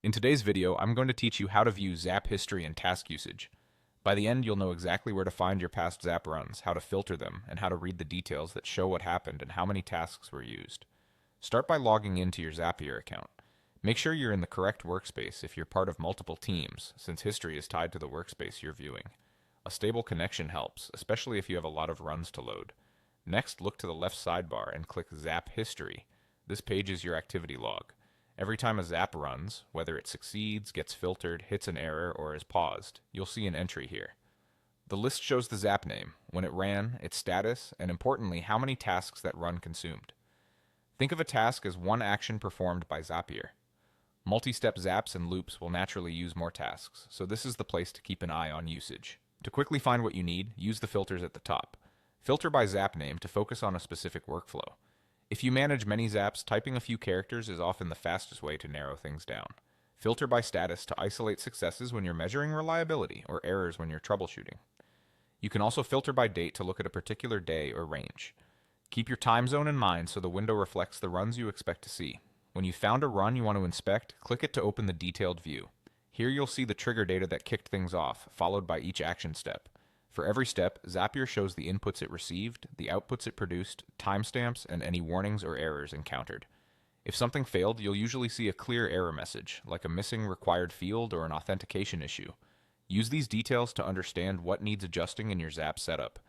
In today's video, I'm going to teach you how to view Zap history and task usage. By the end, you'll know exactly where to find your past Zap runs, how to filter them, and how to read the details that show what happened and how many tasks were used. Start by logging into your Zapier account. Make sure you're in the correct workspace if you're part of multiple teams, since history is tied to the workspace you're viewing. A stable connection helps, especially if you have a lot of runs to load. Next, look to the left sidebar and click Zap History. This page is your activity log. Every time a Zap runs, whether it succeeds, gets filtered, hits an error, or is paused, you'll see an entry here. The list shows the Zap name, when it ran, its status, and importantly, how many tasks that run consumed. Think of a task as one action performed by Zapier. Multi-step zaps and loops will naturally use more tasks, so this is the place to keep an eye on usage. To quickly find what you need, use the filters at the top. Filter by Zap name to focus on a specific workflow. If you manage many zaps, typing a few characters is often the fastest way to narrow things down. Filter by status to isolate successes when you're measuring reliability or errors when you're troubleshooting. You can also filter by date to look at a particular day or range. Keep your time zone in mind so the window reflects the runs you expect to see. When you've found a run you want to inspect, click it to open the detailed view. Here you'll see the trigger data that kicked things off, followed by each action step. For every step, Zapier shows the inputs it received, the outputs it produced, timestamps, and any warnings or errors encountered. If something failed, you'll usually see a clear error message, like a missing required field or an authentication issue. Use these details to understand what needs adjusting in your Zap setup.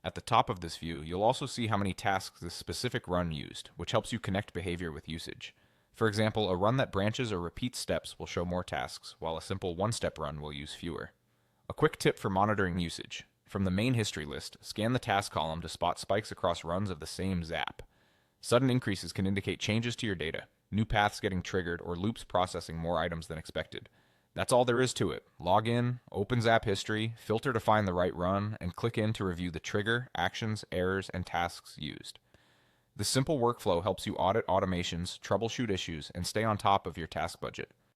At the top of this view, you'll also see how many tasks this specific run used, which helps you connect behavior with usage. For example, a run that branches or repeats steps will show more tasks, while a simple one-step run will use fewer. A quick tip for monitoring usage. From the main history list, scan the task column to spot spikes across runs of the same Zap. Sudden increases can indicate changes to your data, new paths getting triggered, or loops processing more items than expected. That's all there is to it. Log in, open Zap history, filter to find the right run, and click in to review the trigger, actions, errors, and tasks used. This simple workflow helps you audit automations, troubleshoot issues, and stay on top of your task budget.